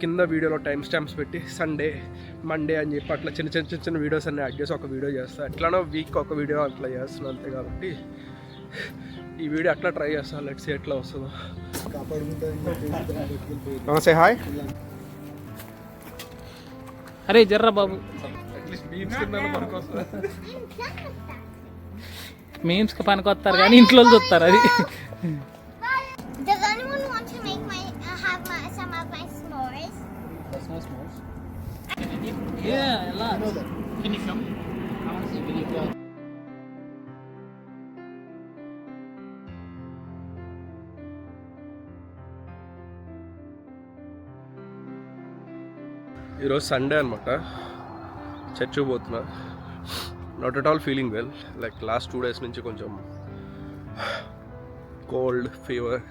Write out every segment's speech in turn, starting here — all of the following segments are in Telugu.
కింద వీడియోలో టైం స్టాంప్స్ పెట్టి సండే మండే అని చెప్పి అట్లా చిన్న వీడియోస్ అన్ని యాడ్ చేసి ఒక వీడియో చేస్తాను. ఎట్లానో వీక్ ఒక వీడియో అట్లా చేస్తున్నాను అంతే. కాబట్టి ఈ వీడియో అట్లా ట్రై చేస్తాను. లెట్స్ సీ ఎట్లా వస్తుందో. నమస్తే, హాయ్. అరే జర్రా బాబు, మీమ్స్కి పనికొస్తారు కానీ ఇంట్లో చూస్తారు. అది Does anyone want to make some of my s'mores? s'mores? Yeah, a lot. Can you come? I want to see video. ఈరోజు సండే అనమాట. చర్చికి పోతున్నా. Not at all feeling well. Like last 2 days నుంచి కొంచెం కోల్డ్, ఫీవర్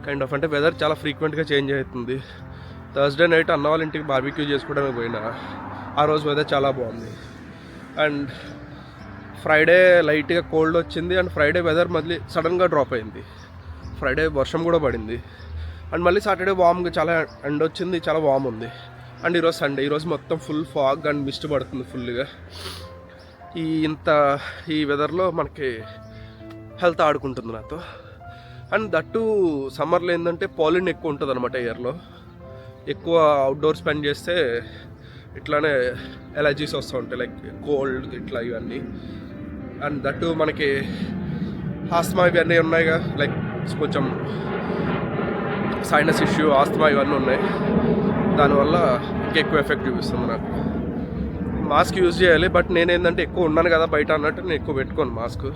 కైండ్ ఆఫ్. అంటే వెదర్ చాలా ఫ్రీక్వెంట్గా చేంజ్ అవుతుంది. థర్స్డే నైట్ అన్న వాళ్ళ ఇంటికి బార్బిక్యూ చేసుకోవడానికి పోయినా. ఆ రోజు వెదర్ చాలా బాగుంది. అండ్ ఫ్రైడే లైట్గా కోల్డ్ వచ్చింది. అండ్ ఫ్రైడే వెదర్ మళ్ళీ సడన్గా డ్రాప్ అయింది. ఫ్రైడే వర్షం కూడా పడింది. అండ్ మళ్ళీ సాటర్డే వామ్గా చాలా ఎండ వచ్చింది, చాలా వామ్ ఉంది. అండ్ ఈరోజు సండే. ఈరోజు మొత్తం ఫుల్ ఫాగ్ అండ్ మిస్ట్ పడుతుంది ఫుల్గా. ఈ వెదర్లో మనకి హెల్త్ ఆడుకుంటుంది నాతో. అండ్ దట్టు సమ్మర్లో ఏంటంటే పాలిన్ ఎక్కువ ఉంటుంది అనమాట. ఎయిర్లో ఎక్కువ అవుట్డోర్ స్పెండ్ చేస్తే ఇట్లానే ఎలర్జీస్ వస్తూ ఉంటాయి, లైక్ కోల్డ్ ఇట్లా ఇవన్నీ. అండ్ దట్టు మనకి ఆస్తమా ఇవన్నీ ఉన్నాయిగా, లైక్ కొంచెం సైనస్ ఇష్యూ, ఆస్తమా ఇవన్నీ ఉన్నాయి. దానివల్ల ఇంకెక్కువ ఎఫెక్ట్ చూపిస్తుంది నాకు. మాస్క్ యూజ్ చేయాలి, బట్ నేనేంటంటే ఎక్కువ ఉన్నాను కదా బయట అన్నట్టు నేను ఎక్కువ పెట్టుకోను మాస్క్.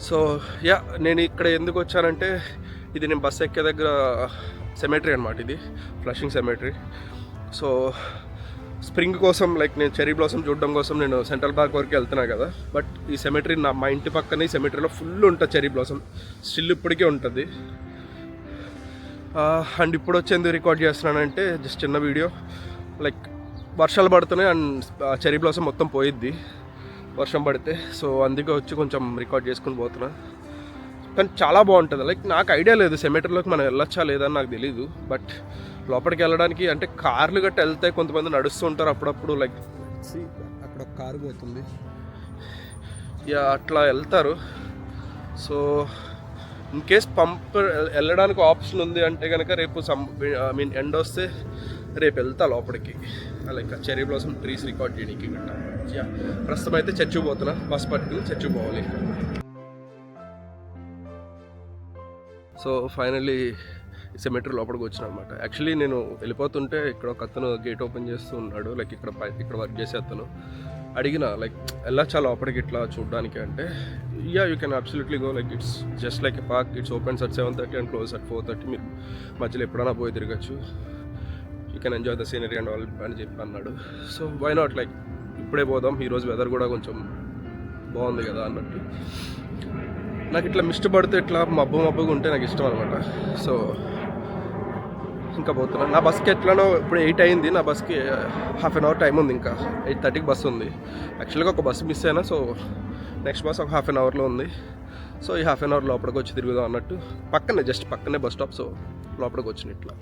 సో యా, నేను ఇక్కడ ఎందుకు వచ్చానంటే, ఇది నేను బస్ ఎక్కే దగ్గర సెమెటరీ అనమాట. ఇది ఫ్లషింగ్ సెమెటరీ. సో స్ప్రింగ్ కోసం, లైక్ నేను చెరీ బ్లాసమ్ చూడడం కోసం నేను సెంట్రల్ పార్క్ వరకు వెళ్తున్నా కదా. బట్ ఈ సెమెటరీ మా ఇంటి పక్కనే ఈ సెమెటరీలో ఫుల్ ఉంటుంది చెరీ బ్లాసమ్. స్టిల్ ఇప్పటికే ఉంటుంది. అండ్ ఇప్పుడు వచ్చేందుకు రికార్డ్ చేస్తున్నానంటే జస్ట్ చిన్న వీడియో. లైక్ వర్షాలు పడుతున్నాయి అండ్ చెరీ బ్లాసమ్ మొత్తం పోయిద్ది వర్షం పడితే. సో అందుకే వచ్చి కొంచెం రికార్డ్ చేసుకుని పోతున్నా. కానీ చాలా బాగుంటుంది. లైక్ నాకు ఐడియా లేదు సెమెటరీలోకి మనం వెళ్ళొచ్చా లేదని నాకు తెలీదు. బట్ లోపలికి వెళ్ళడానికి అంటే కార్లు గట్ట వెళ్తే కొంతమంది నడుస్తూ ఉంటారు అప్పుడప్పుడు. లైక్ అక్కడ ఒక కారు పోతుంది, యా అట్లా వెళ్తారు. సో ఇన్ కేస్ పంప్ వెళ్ళడానికి ఆప్షన్ ఉంది అంటే కనుక రేపు ఎండ్ వస్తే రేపు వెళ్తా లోపలికి. Like cherry blossom trees record చేయడానికి గట్ట. యా ప్రస్తుతం అయితే చర్చికి పోతున్నా. బస్ పట్టుకుని చర్చికి పోవాలి. సో ఫైనల్లీ సెమెటరీ లోపలికి వచ్చిన అనమాట. యాక్చువల్లీ నేను వెళ్ళిపోతుంటే ఇక్కడ ఒక అతను గేట్ ఓపెన్ చేస్తూ ఉన్నాడు. లైక్ ఇక్కడ వర్క్ చేసే అతను. అడిగిన లైక్ వెళ్ళొచ్చా లోపలికి ఇట్లా చూడడానికి అంటే, yeah you can absolutely go. Like it's just like a park. It's opens at 7:30 and close at 4:30. మీరు మధ్యలో ఎప్పుడైనా పోయి తిరగచ్చు. You can enjoy the scenery and all అని చెప్పి అన్నాడు. సో వై నాట్, లైక్ ఇప్పుడే పోదాం. ఈరోజు వెదర్ కూడా కొంచెం బాగుంది కదా అన్నట్టు. నాకు ఇట్లా మిస్ట్ పడితే ఇట్లా మబ్బుగా ఉంటే నాకు ఇష్టం అనమాట. సో ఇంకా పోతున్నా. నా బస్కి ఎట్లానో ఇప్పుడు 8 అయింది. నా బస్కి హాఫ్ అన్ అవర్ టైం ఉంది. ఇంకా 8:30కి బస్సు ఉంది. యాక్చువల్గా ఒక బస్సు మిస్ అయినా. సో నెక్స్ట్ బస్ ఒక హాఫ్ అన్ అవర్లో ఉంది. సో ఈ హాఫ్ అన్ అవర్ లోపలికి వచ్చి తిరుగుదాం అన్నట్టు. పక్కనే, జస్ట్ పక్కనే బస్ స్టాప్. సో లోపలికి వచ్చిన ఇట్లా.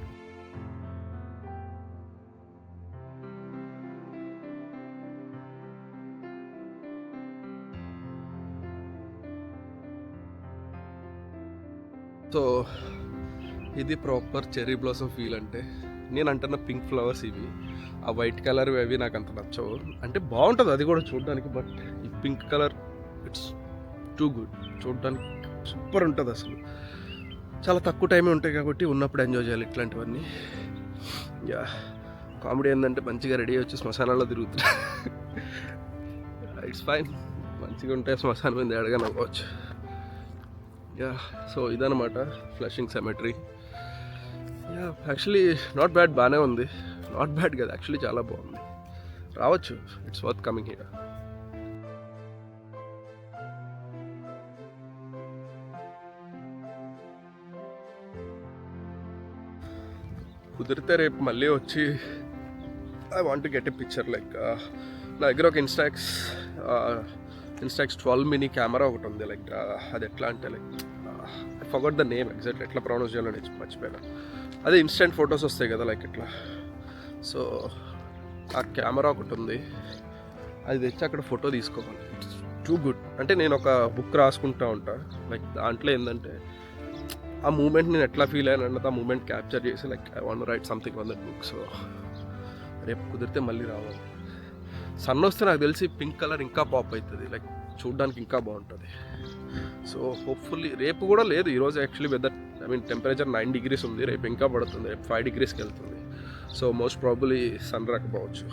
సో ఇది ప్రాపర్ చెరీ బ్లాసమ్ ఫీల్ అంటే. నేను అంటున్న పింక్ ఫ్లవర్స్ ఇవి. ఆ వైట్ కలర్ అవి నాకు అంత నచ్చవు. అంటే బాగుంటుంది అది కూడా చూడడానికి. బట్ ఈ pink colour it's too good. చూడడానికి సూపర్ ఉంటుంది అసలు. చాలా తక్కువ టైమే ఉంటాయి కాబట్టి ఉన్నప్పుడు ఎంజాయ్ చేయాలి ఇట్లాంటివన్నీ. యా కామెడీ ఏంటంటే మంచిగా రెడీ వచ్చి శ్మశానాల్లో తిరుగుతున్నా. It's fine. మంచిగా ఉంటే శ్మశానం మీద ఎడగా నవ్వచ్చు. యా సో ఇదన్నమాట Flushing cemetery. Yeah actually not bad, బాగానే ఉంది. నాట్ బ్యాడ్ కదా, యాక్చువల్లీ చాలా బాగుంది. రావచ్చు. It's worth coming here. కుదిరితే రేపు మళ్ళీ వచ్చి I want to get a picture. Like నా దగ్గర ఒక ఇన్స్టాక్స్ 12 మినీ కెమెరా ఒకటి ఉంది. లైక్ అది ఎట్లా అంటే, like I forgot the name exact, ఎట్లా ప్రొనౌన్స్ చేయాలని మర్చిపోయినా. అదే ఇన్స్టెంట్ ఫొటోస్ వస్తాయి కదా లైక్ ఇట్లా. సో ఆ కెమెరా ఒకటి ఉంది, అది తెచ్చి అక్కడ ఫోటో తీసుకోవాలి. Too good. అంటే నేను ఒక బుక్ రాసుకుంటూ ఉంటా, లైక్ దాంట్లో ఏంటంటే ఆ మూమెంట్ నేను ఎట్లా ఫీల్ అయ్యాను అన్నది ఆ మూమెంట్ క్యాప్చర్ చేసి like I want write something on that book. So రేపు కుదిరితే మళ్ళీ రావాలి. సన్ వస్తే నాకు తెలిసి పింక్ కలర్ ఇంకా పాప్ అవుతుంది, లైక్ చూడడానికి ఇంకా బాగుంటుంది. సో హోప్ఫుల్లీ రేపు కూడా లేదు, ఈరోజు యాక్చువల్లీ వెదర్ టెంపరేచర్ 9 degrees ఉంది, రేపు ఇంకా పడుతుంది, రేపు 5 degreesకి వెళ్తుంది. సో మోస్ట్ ప్రాబబ్లీ సన్ రాకపోవచ్చు.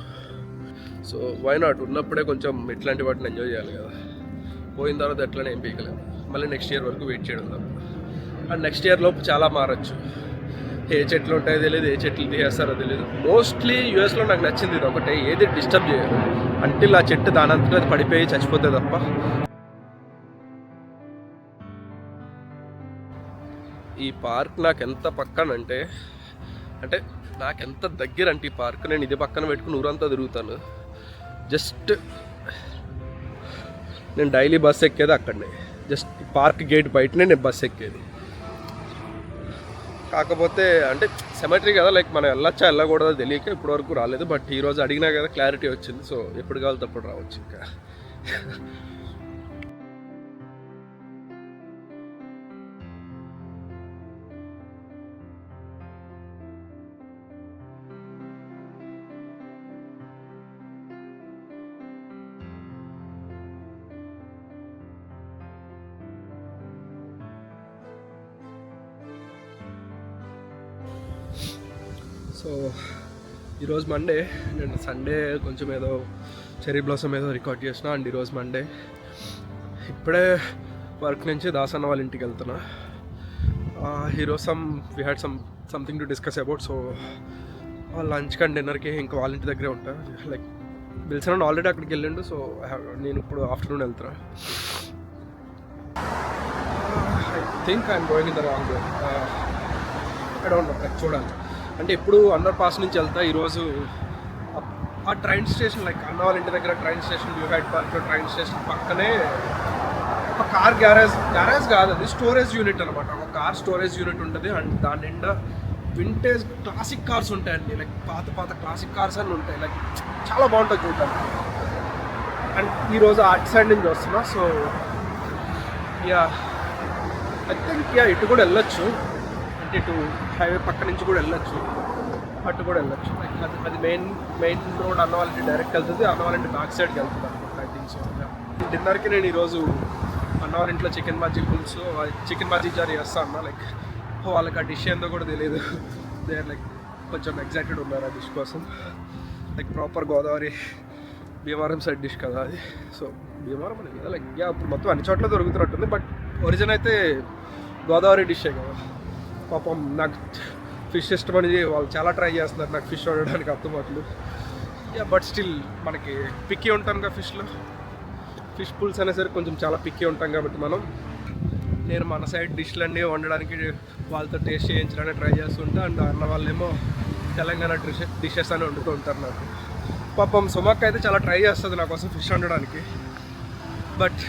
సో వై నాట్, ఉన్నప్పుడే కొంచెం ఇట్లాంటి వాటిని ఎంజాయ్ చేయాలి కదా. పోయిన తర్వాత ఎట్లనే ఏం పీకలేదు, మళ్ళీ నెక్స్ట్ ఇయర్ వరకు వెయిట్ చేయడం తప్ప. అండ్ నెక్స్ట్ ఇయర్ లోపు చాలా మారచ్చు, ఏ చెట్లు ఉంటాయో తెలియదు, ఏ చెట్లు తీసేస్తారో తెలియదు. మోస్ట్లీ యూఎస్లో నాకు నచ్చింది ఇది ఒకటే, ఏది డిస్టర్బ్ చేయరు అంటిల్ ఆ చెట్టు దానంతటా అది పడిపోయి చచ్చిపోతే తప్ప. ఈ పార్క్ నాకు ఎంత పక్కనంటే, అంటే నాకు ఎంత దగ్గర అంటే ఈ పార్క్, నేను ఇది పక్కన పెట్టుకుని ఊరంతా తిరుగుతాను. జస్ట్ నేను డైలీ బస్ ఎక్కేది అక్కడనే, జస్ట్ పార్క్ గేట్ బయటనే నేను బస్ ఎక్కేది. కాకపోతే అంటే సెమెట్రీ కదా, లైక్ మనం వెళ్ళొచ్చా వెళ్ళకూడదో తెలియక ఇప్పటివరకు రాలేదు. బట్ ఈరోజు అడిగినా కదా క్లారిటీ వచ్చింది. సో ఎప్పుడు కావాలి అప్పుడు రావచ్చు ఇంకా. సో ఈరోజు మండే, నేను సండే కొంచెం ఏదో చెరీ బ్లాసమ్ ఏదో రికార్డ్ చేసిన. అండ్ ఈరోజు మండే, ఇప్పుడే వర్క్ నుంచి దాసన్న వాళ్ళ ఇంటికి వెళ్తున్నా. ఈరోజు we had something to discuss about. So lunch and డిన్నర్కి ఇంకా వాళ్ళ ఇంటి దగ్గరే ఉంటా. లైక్ బిల్సన్ ఆల్రెడీ అక్కడికి వెళ్ళిండు. సో నేను ఇప్పుడు ఆఫ్టర్నూన్ వెళ్తున్నా. I think I'm going in the wrong way. I don't know, like చూడాలి. అంటే ఎప్పుడు అండర్ పాస్ నుంచి వెళ్తా. ఈరోజు ఆ ట్రైన్ స్టేషన్, లైక్ అన్న వాళ్ళ ఇంటి దగ్గర ట్రైన్ స్టేషన్, వ్యూ హైట్ పార్క్లో ట్రైన్ స్టేషన్ పక్కనే ఒక కార్ గ్యారేజ్ కాదు, అది స్టోరేజ్ యూనిట్ అనమాట. ఒక కార్ స్టోరేజ్ యూనిట్ ఉంటుంది. అండ్ దాని నిండా వింటేజ్ క్లాసిక్ కార్స్ ఉంటాయండి, లైక్ పాత క్లాసిక్ కార్స్ అన్నీ ఉంటాయి. లైక్ చాలా బాగుంటుంది చూడటానికి. అండ్ ఈరోజు అటు సైడ్ నుంచి వస్తున్నా. సో ఐ థింక్ ఇటు కూడా వెళ్ళొచ్చు, అంటే ఇటు హైవే పక్క నుంచి కూడా వెళ్ళొచ్చు, అటు కూడా వెళ్ళొచ్చు. అది మెయిన్ రోడ్ అన్న వాళ్ళకి డైరెక్ట్ వెళ్తుంది, అన్న వాళ్ళ ఇంటి బ్యాక్ సైడ్కి వెళ్తుంది అనుకుంటా ఐ థింక్. సో డిన్నర్కి నేను ఈరోజు అన్న వాళ్ళ ఇంట్లో చికెన్ బాజీ పులుసు, చికెన్ బాజీ జారీ చేస్తా అన్న. లైక్ వాళ్ళకి ఆ డిష్ ఏందో కూడా తెలియదు. దే ఆర్ లైక్ కొంచెం ఎగ్జైటెడ్ ఉన్నారు ఆ డిష్ కోసం. Like proper Godavari Bhimavaram side dish కదా అది. సో భీమవరం అనేది కదా, లైక్ ఇప్పుడు మొత్తం అన్ని చోట్ల దొరుకుతున్నట్టుంది. బట్ ఒరిజిన్ అయితే గోదావరి డిషే కదా. పాపం నాకు ఫిష్ ఇష్టమని వాళ్ళు చాలా ట్రై చేస్తున్నారు నాకు ఫిష్ వండడానికి అర్థమవుతుంది. బట్ స్టిల్ మనకి పిక్కీ ఉంటాం కదా ఫిష్లో. ఫిష్ పుల్స్ అనేసరికి కొంచెం చాలా పిక్కీ ఉంటాం కాబట్టి నేను మన సైడ్ డిష్లన్నీ వండడానికి వాళ్ళతో టేస్ట్ చేయించడానికి ట్రై చేస్తుంటా. అండ్ అన్న వాళ్ళేమో తెలంగాణ డిషెస్ అని వండుతూ ఉంటారు నాకు. పాపం సుమక్క అయితే చాలా ట్రై చేస్తుంది నా కోసం ఫిష్ వండడానికి. But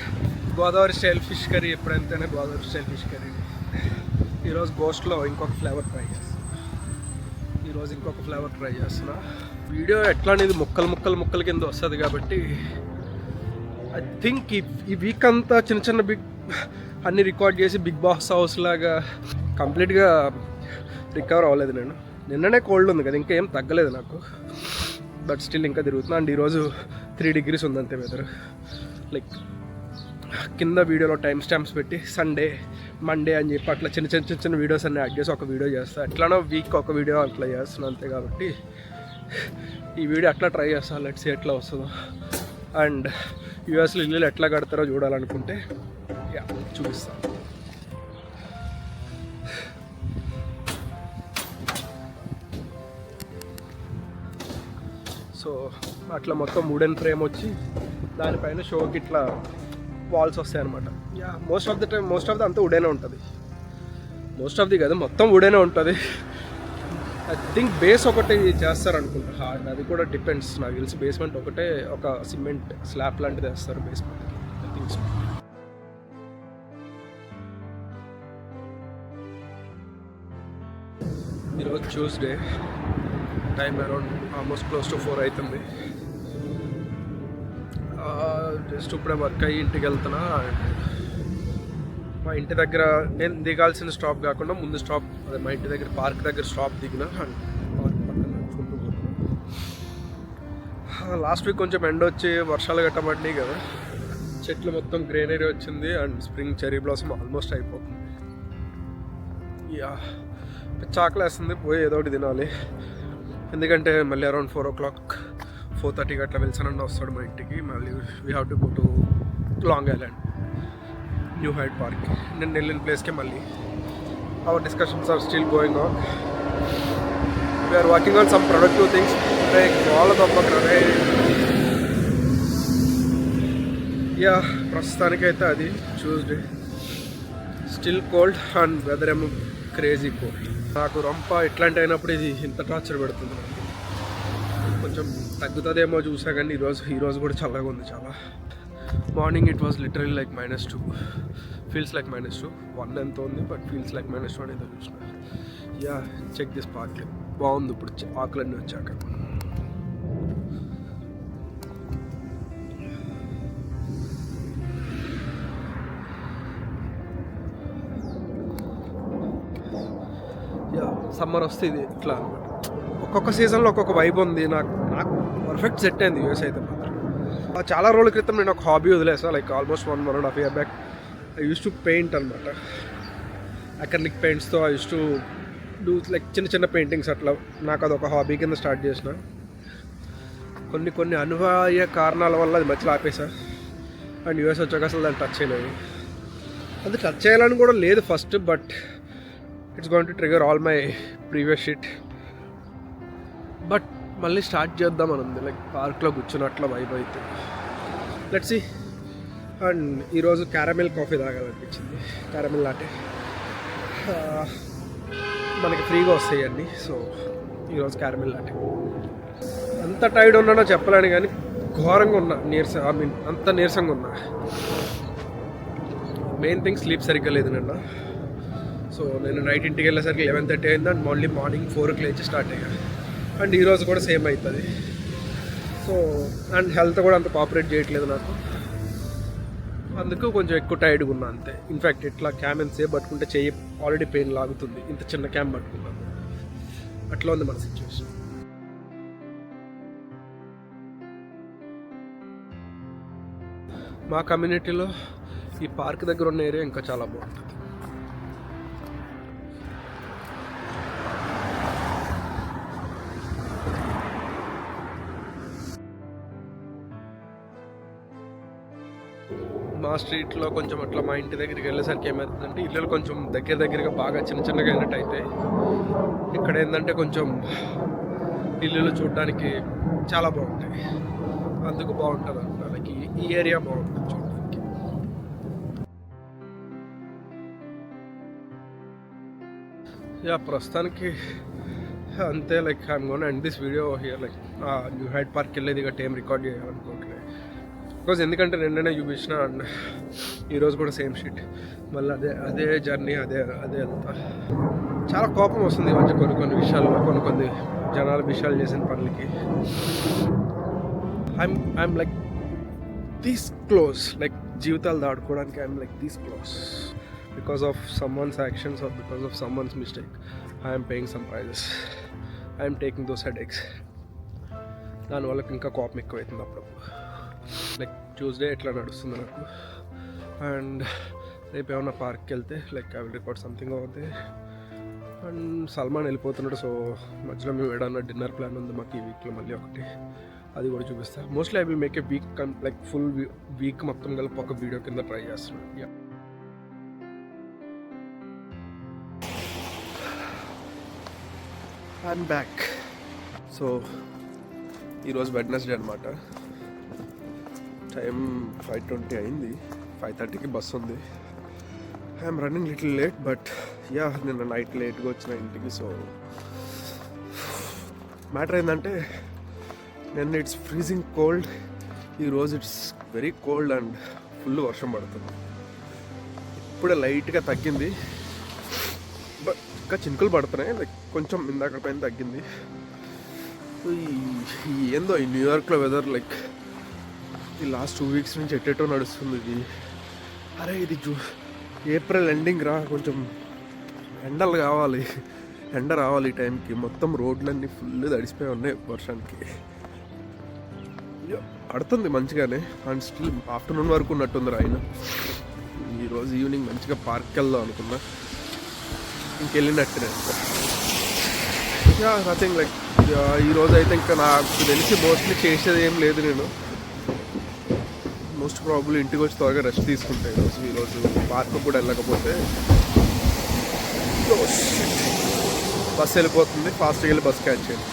Godavari style fish curry ఎప్పుడైతేనే గోదావరి స్టైల్ ఫిష్ కర్రీ. ఈరోజు గోస్ట్లో ఇంకొక ఫ్లేవర్ ట్రై చేస్తున్నా. వీడియో ఎట్లా అనేది ముక్కలు కింద వస్తుంది కాబట్టి ఐ థింక్ ఈ వీక్ అంతా చిన్న బిగ్ అన్నీ రికార్డ్ చేసి బిగ్ బాస్ హౌస్ లాగా కంప్లీట్గా రికవర్ అవ్వలేదు నేను. నిన్ననే కోల్డ్ ఉంది కదా, ఇంకా ఏం తగ్గలేదు నాకు. బట్ స్టిల్ ఇంకా తిరుగుతున్నా. అండ్ ఈరోజు 3 degrees ఉందంతే వెదర్. లైక్ కింద వీడియోలో టైం స్టాంప్స్ పెట్టి సండే మండే అని చెప్పి అట్లా చిన్న వీడియోస్ అన్నీ యాడ్ చేసి ఒక వీడియో చేస్తాను. ఎట్లానో వీక్ ఒక వీడియో అట్లా చేస్తున్నాను అంతే. కాబట్టి ఈ వీడియో అట్లా ట్రై చేస్తాను, లెట్స్ ఎట్లా వస్తుందో. అండ్ యూఎస్లో ఇల్లు ఎట్లా కడతారో చూడాలనుకుంటే చూపిస్తాను. సో అట్లా మొత్తం వుడెన్ ఫ్రేమ్ వచ్చి దానిపైన షోకి ఇట్లా వాల్స్ వస్తాయి అనమాట. మోస్ట్ ఆఫ్ ది అంతా వుడేనే ఉంటుంది. మోస్ట్ ఆఫ్ ది కదా, మొత్తం వుడేనే ఉంటుంది. ఐ థింక్ బేస్ ఒకటి చేస్తారు అనుకుంటా, అది కూడా డిపెండ్స్. నాకు తెలిసి బేస్మెంట్ ఒకటే ఒక సిమెంట్ స్లాబ్ లాంటిది వేస్తారు బేస్మెంట్. I think so. ఈరోజు Tuesday, time around almost close to 4 అవుతుంది. జస్ట్ ఇప్పుడే వర్క్ అయ్యి ఇంటికి వెళ్తున్నా. మా ఇంటి దగ్గర నేను దిగాల్సిన స్టాప్ కాకుండా ముందు స్టాప్, అదే మా ఇంటి దగ్గర పార్క్ దగ్గర స్టాప్ దిగిన అండ్ పార్క్ పక్కన నడుచుకుంటూ పోతున్నా. లాస్ట్ వీక్ కొంచెం ఎండ వచ్చి వర్షాలు గట్టబడినాయి కదా, చెట్లు మొత్తం గ్రీనరీ వచ్చింది and spring cherry blossom almost అయిపోతుంది. యా చాకలేస్తుంది, పోయి ఏదో ఒకటి తినాలి. ఎందుకంటే మళ్ళీ అరౌండ్ 4 o'clock 4:30 అట్లా వెళ్తానండి వస్తాడు మా ఇంటికి. మళ్ళీ we have to go to Long Island, new Hyde Park. నేను వెళ్ళిన ప్లేస్కే మళ్ళీ. Our discussions are still going on. We're working on some productive things. వాళ్ళ తప్పకరే. యా ప్రస్తుతానికైతే అది Tuesday, still cold and weather ఏమో క్రేజీ కోల్డ్. నాకు రంప ఇట్లాంటి అయినప్పుడు ఇది ఇంత టార్చర్ పెడుతుంది. కొంచెం తగ్గుతుందేమో చూసా కానీ ఈరోజు కూడా చల్లగా ఉంది చాలా. Morning it was literally like -2, feels like -2. 1 ఎంత ఉంది బట్ ఫీల్స్ లైక్ -2 అనేది చూసిన. యా చెక్ దిస్ పార్క్, బాగుంది ఇప్పుడు ఆకులన్నీ వచ్చాక. యా సమ్మర్ వస్తే ఇది ఇట్లా అనమాట. ఒక్కొక్క సీజన్లో ఒక్కొక్క వైబ్ ఉంది. నాకు పర్ఫెక్ట్ సెట్ అయింది యూఎస్ అయితే మాత్రం. చాలా రోజుల క్రితం నేను ఒక హాబీ వదిలేసా, like almost 1.5 years back. I use to paint అనమాట. అక్రిలిక్ పెయింట్స్తో I use to do like చిన్న చిన్న పెయింటింగ్స్. అట్లా నాకు అదొక హాబీ కింద స్టార్ట్ చేసిన. కొన్ని అనివార్య కారణాల వల్ల అది మధ్యలో ఆపేసా. అండ్ యూఎస్ వచ్చాక అసలు దాన్ని టచ్ చేయలేదు. అది టచ్ చేయాలని కూడా లేదు first, but it's going to trigger all my previous shit. But మళ్ళీ స్టార్ట్ చేద్దామని ఉంది, లైక్ పార్క్లో కూర్చున్నట్ల వైబ్ అయితే. Let's see. అండ్ ఈరోజు క్యారమెల్ కాఫీ తాగాలనిపించింది, క్యారమెల్ లాటే. మనకి ఫ్రీగా వస్తాయి అన్నీ, సో ఈరోజు క్యారమెల్ లాటే. అంత టైర్డ్ ఉన్నానో చెప్పలేను కానీ ఘోరంగా ఉన్నా, అంత నీరసంగా ఉన్నా. మెయిన్ థింగ్ స్లీప్ సరిగ్గా లేదు నిన్న. సో నేను నైట్ ఇంటికి వెళ్ళేసరికి 11:30 అయింది అండ్ మళ్ళీ మార్నింగ్ 4కి లేచి స్టార్ట్ అయ్యాను. అండ్ ఈరోజు కూడా సేమ్ అవుతుంది. సో అండ్ హెల్త్ కూడా అంత కోఆపరేట్ చేయట్లేదు నాకు, అందుకు కొంచెం ఎక్కువ టైర్డ్గా ఉన్నా అంతే. ఇన్ఫ్యాక్ట్ ఇట్లా క్యామ్ ఎంతసేపు పట్టుకుంటే చెయ్యి ఆల్రెడీ పెయిన్ లాగుతుంది, ఇంత చిన్న క్యామ్ పట్టుకున్నాను. అట్లా ఉంది మన సిచ్యువేషన్. మా కమ్యూనిటీలో ఈ పార్క్ దగ్గర ఉన్న ఏరియా ఇంకా చాలా బాగుంటుంది. మా స్ట్రీట్లో కొంచెం అట్లా మా ఇంటి దగ్గరికి వెళ్ళేసరికి ఏమవుతుందంటే ఇల్లులు కొంచెం దగ్గరగా బాగా చిన్నగా అయినట్టు అయితే, ఇక్కడ ఏంటంటే కొంచెం ఇల్లులు చూడడానికి చాలా బాగుంటాయి. అందుకు బాగుంటుంది అనమాట. లైక్ ఈ ఏరియా బాగుంటుంది చూడడానికి. యా ప్రస్తుతానికి అంతే. Like I'm gonna end this video here. Like new Hyde park వెళ్ళేది ఇక టైం రికార్డ్ చేయాలనుకోవట్లేదు. బికాజ్ ఎందుకంటే నిన్ననే చూపించిన అండ్ ఈరోజు కూడా సేమ్ షీట్. మళ్ళీ అదే జర్నీ, అదే అంతా. చాలా కోపం వస్తుంది ఈ మధ్య కొన్ని విషయాల్లో, కొన్ని జనాల విషయాలు చేసిన పనులకి. I'm like this close, like జీవితాలు దాడుకోవడానికి I'm like this close. Because of someone's actions or because of someone's mistake I'm paying some prices. I'm taking those headaches. దానివల్ల ఇంకా కోపం ఎక్కువవుతుంది అప్పుడప్పుడు. లైక్ ట్యూస్డే ఎట్లా నడుస్తుంది నాకు. అండ్ రేపు ఏమన్నా పార్క్కి వెళ్తే like I will record something అవుతుంది. అండ్ సల్మాన్ వెళ్ళిపోతున్నాడు, సో మధ్యలో మేము ఏదన్నా డిన్నర్ ప్లాన్ ఉంది మాకు ఈ వీక్లో మళ్ళీ ఒకటి, అది కూడా చూపిస్తాను. Mostly I will make a week like full week మొత్తం కలిపి ఒక వీడియో కింద ట్రై చేస్తున్నాను. Yeah I'm back. సో ఈరోజు వెడ్నెస్డే అనమాట. టైం 5:20 అయింది. 5:30కి బస్ ఉంది. I'm running little late, but yeah నిన్న నైట్ లేట్గా వచ్చిన ఇంటికి. సో మ్యాటర్ ఏంటంటే నిన్న ఇట్స్ ఫ్రీజింగ్ కోల్డ్, ఈరోజు it's very cold and full వర్షం పడుతుంది. ఇప్పుడే లైట్గా తగ్గింది, బట్ ఇంకా చినుకులు పడుతున్నాయి, లైక్ కొంచెం ఇందాక పైన తగ్గింది. ఏందో ఈ న్యూయార్క్లో వెదర్ లైక్ ఈ లాస్ట్ 2 వీక్స్ నుంచి ఎట్టేటో నడుస్తుంది ఇది. అరే ఇది ఏప్రిల్ ఎండింగ్ రా, కొంచెం ఎండలు కావాలి, ఎండ రావాలి ఈ టైంకి. మొత్తం రోడ్లన్నీ ఫుల్ తడిసిపోయి ఉన్నాయి వర్షానికి. పడుతుంది మంచిగానే, అండ్ స్టిల్ ఆఫ్టర్నూన్ వరకు ఉన్నట్టుంది రాయిన. ఈరోజు ఈవినింగ్ మంచిగా పార్క్కి వెళ్దాం అనుకున్నా, ఇంకెళ్ళినట్టునే. నథింగ్ లైక్ ఈరోజు అయితే ఇంకా నాకు తెలిసి మోస్ట్లీ చేసేది ఏం లేదు. నేను మోస్ట్ ప్రాబబ్లీ ఇంటికి వచ్చి త్వరగా రెస్ట్ తీసుకుంటాను ఈరోజు పార్క్ కూడా వెళ్ళకపోతే. బస్సు వెళ్ళిపోతుంది, ఫాస్ట్గా వెళ్ళి బస్ క్యాచ్ చేయాలి.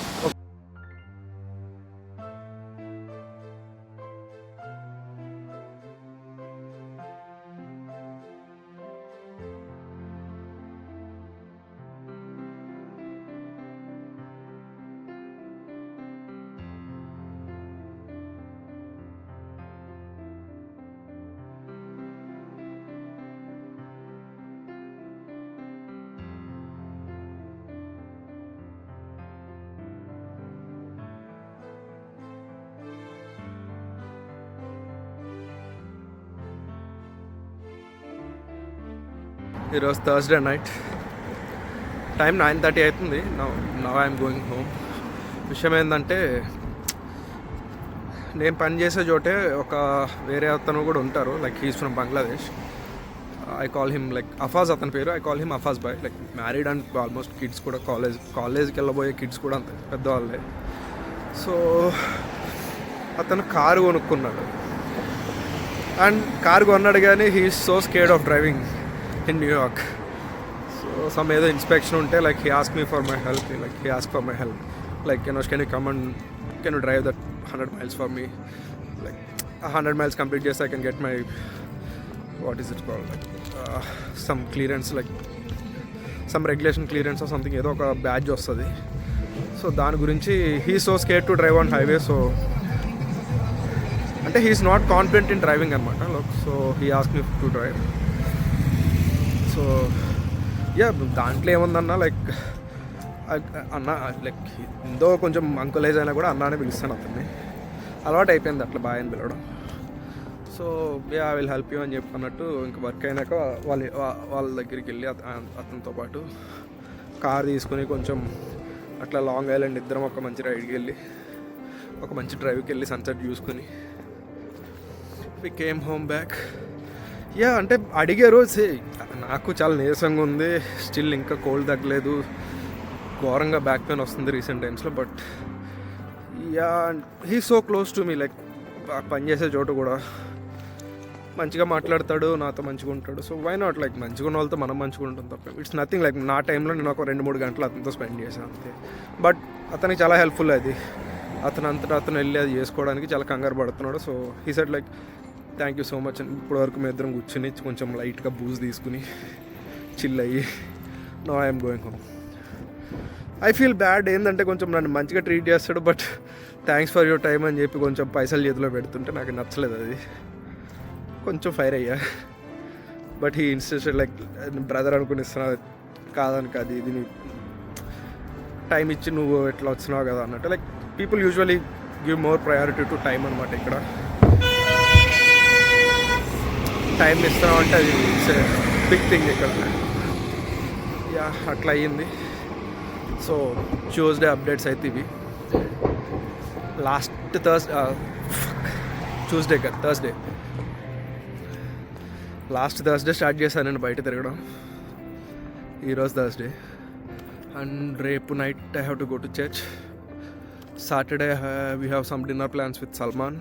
ఈరోజు థర్స్డే నైట్, టైం 9:30 అవుతుంది. Now I'm going home. విషయం ఏంటంటే నేను పనిచేసే చోటే ఒక వేరే అతను కూడా ఉంటారు, like he's from Bangladesh. I call him like Afaz, అతని పేరు. I call him Afaz boy. Like married and almost kids కూడా కాలేజ్కి వెళ్ళబోయే కిడ్స్ కూడా అంత పెద్దవాళ్ళే. సో అతను కారు కొనుక్కున్నాడు, అండ్ కారు కొన్నాడు కానీ he is so scared of driving in New York. So some other inspection unte, like he asked me for my help, like can you come and can you drive that 100 miles for me, like 100 miles complete, just I can get my what is it called, like some clearance, like some regulation clearance or something, edo oka badge ostadi. So dani gurinchi he is so scared to drive on highway, so ante he is not confident in driving anamata. So he asked me to drive. So దాంట్లో ఏముందన్నా, లైక్ అన్న లైక్ ఎంతో కొంచెం అంకులేజ్ అయినా కూడా అన్నానే పిలుస్తాను అతన్ని. అలవాటు అయిపోయింది అట్లా బాయ్ అని పిలవడం. So I will help you అని చెప్పన్నట్టు ఇంకా వర్క్ అయినాక వాళ్ళ దగ్గరికి వెళ్ళి అతనితో పాటు కార్ తీసుకుని కొంచెం అట్లా లాంగ్ ఐలాండ్ ఇద్దరం ఒక మంచి రైడ్కి వెళ్ళి ఒక మంచి డ్రైవ్కి వెళ్ళి సన్సెట్ చూసుకుని వి కేమ్ హోమ్ బ్యాక్. అంటే అడిగారు, నాకు చాలా నీరసంగా ఉంది, స్టిల్ ఇంకా కోల్డ్ తగ్గలేదు, ఘోరంగా బ్యాక్ పెయిన్ వస్తుంది రీసెంట్ టైమ్స్లో. But he so close to me, like పనిచేసే చోటు కూడా మంచిగా మాట్లాడతాడు, నాతో మంచిగా ఉంటాడు. సో వై నాట్, లైక్ మంచిగా ఉన్న వాళ్ళతో మనం మంచిగా ఉంటాం తప్ప ఇట్స్ నథింగ్. లైక్ నా టైంలో నేను ఒక 2-3 గంటలు అతనితో స్పెండ్ చేశాను అంతే. బట్ అతనికి చాలా హెల్ప్ఫుల్ అది, అతను వెళ్ళి అది చేసుకోవడానికి చాలా కంగారు పడుతున్నాడు. So he said like thank you so much అని. ఇప్పటివరకు మేము ఇద్దరం కూర్చొని కొంచెం లైట్గా బూజ్ తీసుకుని చిల్ అయ్యి no I'm going home. I feel bad ఏంటంటే కొంచెం నన్ను మంచిగా ట్రీట్ చేస్తాడు, but thanks for your time అని చెప్పి కొంచెం పైసలు చేతిలో పెడుతుంటే నాకు నచ్చలేదు. అది కొంచెం ఫైర్ అయ్యా. But he insisted like brother అనుకుని ఇస్తున్నా, కాదని కాదు, ఇది నీ టైం ఇచ్చి నువ్వు ఎట్లా వచ్చినావు కదా అన్నట్టు. Like people usually give more priority to time అనమాట. ఇక్కడ టైం ఇస్తున్నాం అంటే అది బిగ్ థింగ్ ఇక్కడ. అట్లా అయ్యింది. సో ట్యూస్డే అప్డేట్స్ అయితే ఇవి. లాస్ట్ థర్స్డే స్టార్ట్ చేశాను నేను బయట తిరగడం. ఈరోజు థర్స్డే అండ్ రేపు night I have to go to church. Saturday we have some dinner plans with Salman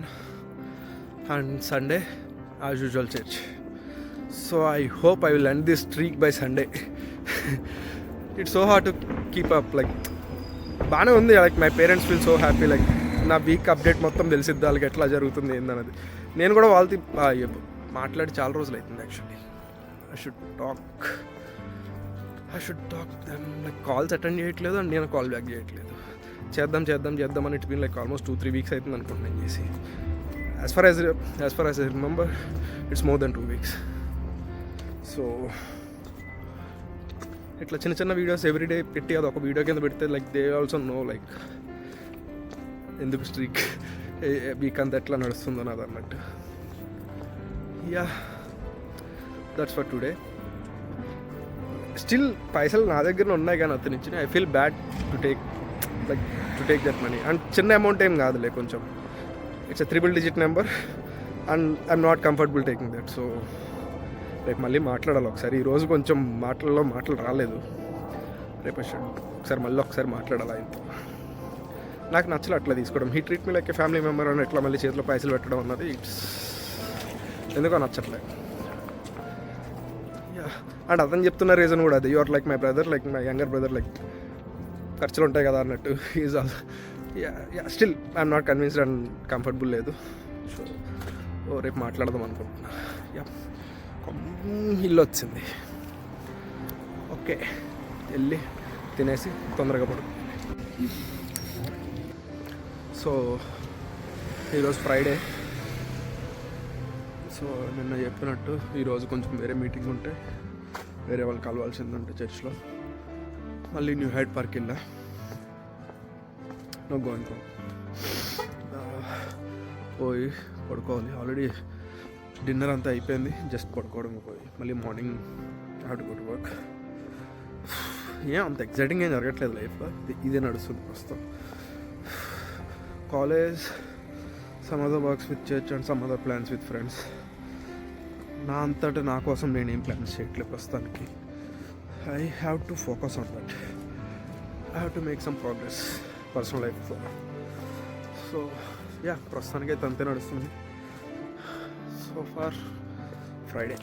and Sunday as usual church. So I hope I will end this streak by Sunday. It's so hard to keep up, like బాగానే ఉంది. Like my parents feel so happy, like నా వీక్ అప్డేట్ మొత్తం తెలిసిద్ది వాళ్ళకి ఎట్లా జరుగుతుంది ఏందన్నది. నేను కూడా వాళ్ళతో మాట్లాడి చాలా రోజులు అవుతుంది actually. I should talk them. Like calls attend చేయట్లేదు అండ్ నేను కాల్ బ్యాక్ చేయట్లేదు. చేద్దాం అని it's been like almost 2-3 weeks అవుతుంది అనుకుంటున్నాను నేను చేసి. As far as I remember, it's more than 2 weeks. So ఇట్లా చిన్న చిన్న వీడియోస్ ఎవ్రీడే పెట్టి అది ఒక వీడియో కింద పెడితే like they also know like ఎందుకు స్ట్రీక్ వీక్ అంతా ఎట్లా నడుస్తుందో నాది అన్నట్టు. Yeah that's for today. Still పైసలు నా దగ్గర ఉన్నాయి కానీ అతను ఇచ్చిన I feel bad to take that money. And చిన్న అమౌంట్ ఏం కాదులే, కొంచెం it's 3 digit number and I'm not comfortable taking that. So రేపు మళ్ళీ మాట్లాడాలి ఒకసారి. ఈరోజు కొంచెం మాటలు రాలేదు. రేపు ఒకసారి మాట్లాడాలి ఆయనతో. నాకు నచ్చలే అట్లా తీసుకోవడం. He treat me like A family member అని ఎట్లా మళ్ళీ చేతిలో పైసలు పెట్టడం అన్నది ఎందుకో నచ్చట్లే. అండ్ అతను చెప్తున్న రీజన్ కూడా అది, you are like my brother, like my younger brother, like ఖర్చులు ఉంటాయి కదా అన్నట్టు. Is all still I'm not convinced and comfortable లేదు. సో రేపు మాట్లాడదాం అనుకుంటున్నా. ఇల్లు వచ్చింది. ఓకే, వెళ్ళి తినేసి తొందరగా పడు. సో ఈరోజు ఫ్రైడే. సో నిన్న చెప్పినట్టు ఈరోజు కొంచెం వేరే మీటింగ్ ఉంటే వేరే వాళ్ళు కలవాల్సింది ఉంటే చర్చ్లో. మళ్ళీ న్యూ హైడ్ పార్క్ వెళ్ళా. No going home. పోయి పడుకోవాలి. ఆల్రెడీ డిన్నర్ అంతా అయిపోయింది, జస్ట్ పడుకోవడం. పోయి మళ్ళీ morning have to go to work. అంత ఎగ్జైటింగ్ ఏం జరగట్లేదు లైఫ్లో, ఇదే నడుస్తుంది ప్రస్తుతం. College, some other works with church and some other plans with friends. నా అంతటా నా కోసం నేనేం ప్లాన్స్ చేయట్లేదు ప్రస్తుతానికి. I have to focus on that. I have to make some progress personal లైఫ్లో. సో ప్రస్తుతానికి అయితే అంతే నడుస్తుంది. So far Friday.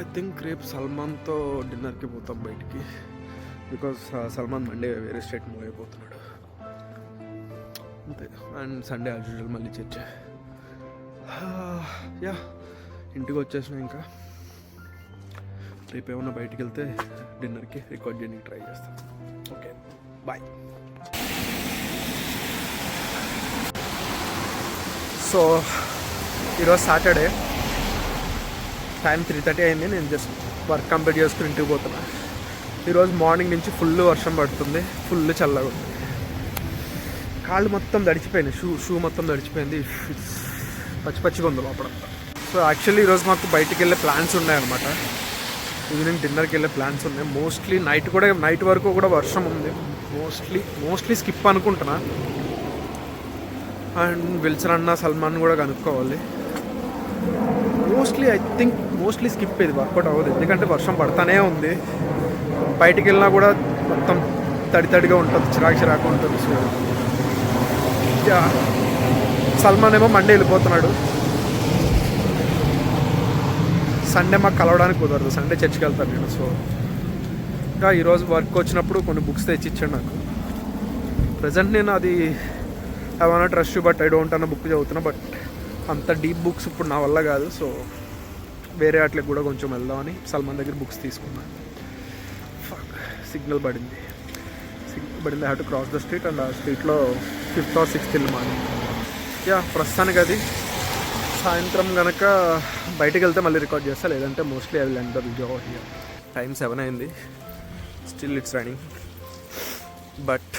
I think రేపు సల్మాన్తో డిన్నర్కి పోతాం బయటికి. బికాజ్ సల్మాన్ మండే వేరే స్టేట్ మూవ్ అయిపోతున్నాడు అంతే. అండ్ సండే యాజ్ యూజువల్ మళ్ళీ చర్చ్. ఇంటికి వచ్చేసిన ఇంకా రేపు ఏమన్నా బయటికి వెళ్తే డిన్నర్కి రికార్డ్ చేయడానికి ట్రై చేస్తాను. Okay, bye. సో ఈరోజు సాటర్డే, టైం 3:30 అయింది. నేను జస్ట్ వర్క్ కంప్లీట్ చేసుకుని ఇంటికి పోతున్నా. ఈరోజు మార్నింగ్ నుంచి ఫుల్ వర్షం పడుతుంది, ఫుల్ చల్లగా ఉంది. కాళ్ళు మొత్తం తడిచిపోయినాయి, షూ మొత్తం తడిచిపోయింది. పచ్చిగా ఉంది లోపలంతా. సో యాక్చువల్లీ ఈరోజు మాకు బయటికి వెళ్ళే ప్లాన్స్ ఉన్నాయన్నమాట. ఈవినింగ్ డిన్నర్కి వెళ్ళే ప్లాన్స్ ఉన్నాయి. మోస్ట్లీ నైట్ వరకు కూడా వర్షం ఉంది. మోస్ట్లీ స్కిప్ అనుకుంటున్నా. అండ్ విల్సన్ అన్న సల్మాన్ కూడా కనుక్కోవాలి. ఐ థింక్ మోస్ట్లీ స్కిప్ ఇది వర్కౌట్ అవ్వదు, ఎందుకంటే వర్షం పడతానే ఉంది. బయటికి వెళ్ళినా కూడా మొత్తం తడిగా ఉంటుంది, చిరాకు ఉంటుంది. సో సల్మాన్ ఏమో మండే వెళ్ళిపోతున్నాడు. సండే మాకు కలవడానికి కుదరదు, సండే చర్చికి వెళ్తాను నేను. సో ఇంకా ఈరోజు వర్క్ వచ్చినప్పుడు కొన్ని బుక్స్ తెచ్చిచ్చాడు నాకు. ప్రజెంట్ నేను అది I want trust you but I don't అన్న బుక్ చదువుతున్నా. బట్ అంత డీప్ బుక్స్ ఇప్పుడు నా వల్ల కాదు. సో వేరే వాటికి కూడా కొంచెం వెళ్దామని సల్మాన్ దగ్గర బుక్స్ తీసుకున్నాను. సిగ్నల్ పడింది. I have to cross the street. And ఆ స్ట్రీట్లో 5th or 6th ఇల్లు మాది. ప్రస్తుతానికి అది. సాయంత్రం కనుక బయటికి వెళ్తే మళ్ళీ రికార్డ్ చేస్తా, లేదంటే mostly I will end the video here. Time 7 అయింది. Still it's running. But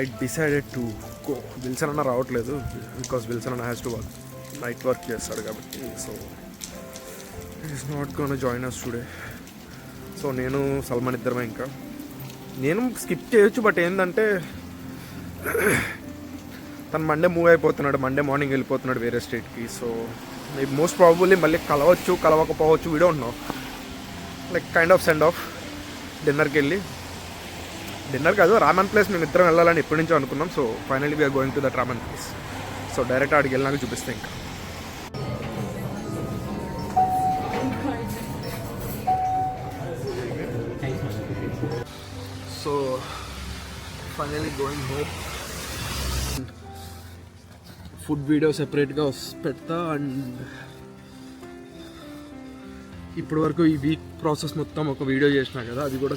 I decided to go. Wilson అన్న రావట్లేదు, బికాస్ విల్సన్ అన్న has to work, night work చేస్తాడు కాబట్టి. So is not gonna join us today. So నేను సల్మాన్ ఇద్దరమే. ఇంకా నేను స్కిప్ చేయొచ్చు, బట్ ఏంటంటే తను మండే మూవ్ అయిపోతున్నాడు, మండే మార్నింగ్ వెళ్ళిపోతున్నాడు వేరే స్టేట్కి. సో మోస్ట్ ప్రాబబ్లీ మళ్ళీ కలవచ్చు, కలవకపోవచ్చు, we don't know. Like kind of send off. డిన్నర్కి వెళ్ళి, డిన్నర్ కాదు, రామన్ ప్లేస్ మేము ఇద్దరం వెళ్ళాలని ఎప్పటి నుంచో అనుకున్నాం. So finally we're going to that ramen place. So direct ఆడికి వెళ్ళినాక చూపిస్తే ఇంకా. So finally going home. Food video సెపరేట్గా పెడతా. అండ్ ఇప్పటి వరకు ఈ వీక్ ప్రాసెస్ మొత్తం ఒక వీడియో చేసినా కదా, అది కూడా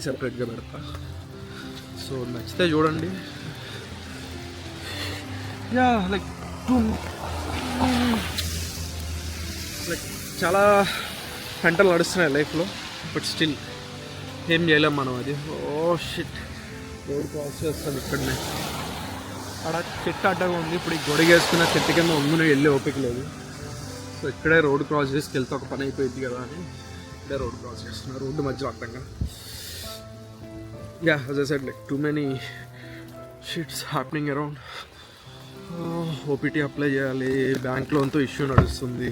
సెపరేట్గా పెడతా. సో నచ్చితే చూడండి. లైక్ చాలా గంటలు నడుస్తున్నాయి లైఫ్లో, బట్ స్టిల్ ఏం చేయలేం మనం. అది షిట్, రోడ్ క్రాస్ చేస్తాను ఇక్కడనే. అక్కడ చెట్టు అడ్డగా ఉంది, ఇప్పుడు ఈ గొడిగేసుకున్న చెట్టు కింద ఒంగునే వెళ్ళే ఓపిక లేదు. సో ఇక్కడే రోడ్ క్రాస్ చేసి వెళ్తే ఒక పని అయిపోయింది కదా అని ఇక్కడే రోడ్ క్రాస్ చేస్తున్నారు, రోడ్డు మధ్యలో అడ్డంగా. Yeah, as I said, like too many shits happening around. OPT apply చేయాలి, బ్యాంక్ లోన్తో ఇష్యూ నడుస్తుంది.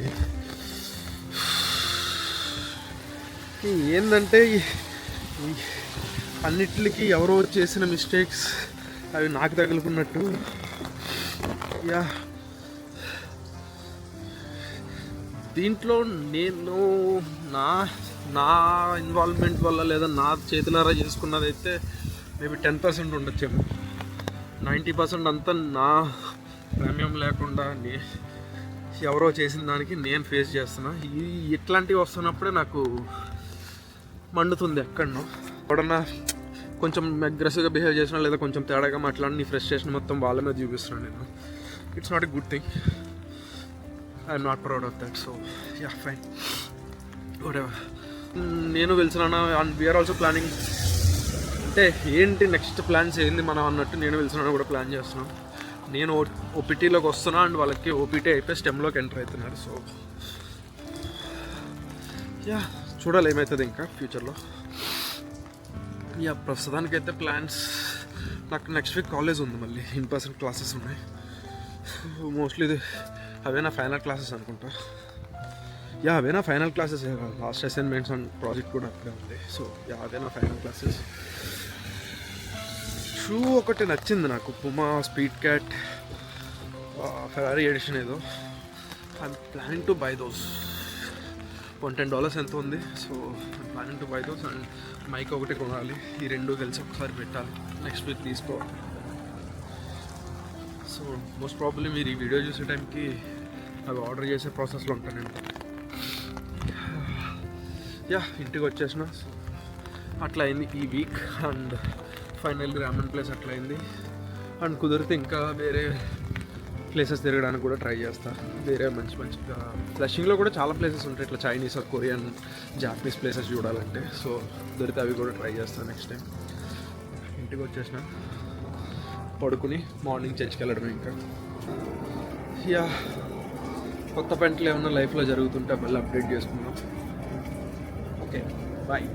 ఏంటంటే అన్నిటికి ఎవరో చేసిన మిస్టేక్స్ అవి నాకు తగులుకున్నట్టు. యా, దీంట్లో నేను నా ఇన్వాల్వ్మెంట్ వల్ల లేదా నా చేతులారా చేసుకున్నదైతే మేబీ 10% ఉండొచ్చేమో. 90% అంతా నా ప్రమేయం లేకుండా ఎవరో చేసిన దానికి నేను ఫేస్ చేస్తున్నా. ఇట్లాంటివి వస్తున్నప్పుడే నాకు మండుతుంది ఎక్కడనో. ఎవడన్నా కొంచెం అగ్రెసివ్గా బిహేవ్ చేసినా లేదా కొంచెం తేడాగా మాట్లాడి నీ ఫ్రస్ట్రేషన్ మొత్తం వాళ్ళ మీద చూపిస్తున్నాను నేను. It's not a good thing. I'm not proud of that. So yeah, fine, whatever. నేను వెళ్తున్నాను అండ్ వీఆర్ ఆల్సో ప్లానింగ్. అంటే ఏంటి నెక్స్ట్ ప్లాన్స్ ఏంది మనం అన్నట్టు నేను వెళ్తున్నాను కూడా ప్లాన్ చేస్తున్నాను. నేను ఓపీటీలోకి వస్తున్నా అండ్ వాళ్ళకి ఓపీటీ అయిపోయి స్టెమ్లోకి ఎంటర్ అవుతున్నారు. సో యా, చూడాలి ఏమవుతుంది ఇంకా ఫ్యూచర్లో. యా, ప్రస్తుతానికైతే ప్లాన్స్. నాకు నెక్స్ట్ వీక్ కాలేజ్ ఉంది, మళ్ళీ ఇన్-పర్సన్ క్లాసెస్ ఉన్నాయి. మోస్ట్లీ అవే నా ఫైనల్ క్లాసెస్ అనుకుంటా. యా, అవే నా final classes. Last assignments and project కూడా అక్కడే ఉంది. సో యా, అవే నా ఫైనల్ క్లాసెస్. షూ ఒకటి నచ్చింది నాకు, Puma Speedcat Ferrari edition ఏదో. I'm planning to buy those. $110 ఎంత ఉంది. So I'm planning to buy those. And mike ఒకటి కొనాలి. ఈ రెండు కలిసి ఒకసారి పెట్టాలి, నెక్స్ట్ వీక్ తీసుకోవాలి. సో మోస్ట్ ప్రాబబ్లీ మీరు ఈ వీడియో చూసే టైంకి అవి ఆర్డర్ చేసే ప్రాసెస్లో ఉంటాను నేను. యా, ఇంటికి వచ్చేసిన. అట్లా అయింది ఈ week. And finally ramen place అట్లా అయింది. అండ్ కుదిరితే ఇంకా వేరే ప్లేసెస్ తిరగడానికి కూడా ట్రై చేస్తాను. వేరే మంచి మంచిగా ఫ్లషింగ్లో కూడా చాలా ప్లేసెస్ ఉంటాయి ఇట్లా Chinese or Korean Japanese places చూడాలంటే. సో కుదిరితే అవి కూడా ట్రై చేస్తాను నెక్స్ట్ టైం. ఇంటికి వచ్చేసిన, పడుకుని మార్నింగ్ చర్చ్కి వెళ్ళడమే ఇంకా. యా, కొత్త పెంటలు ఏమన్నా లైఫ్లో జరుగుతుంటే మళ్ళీ అప్డేట్ చేసుకుందాం. Okay, bye.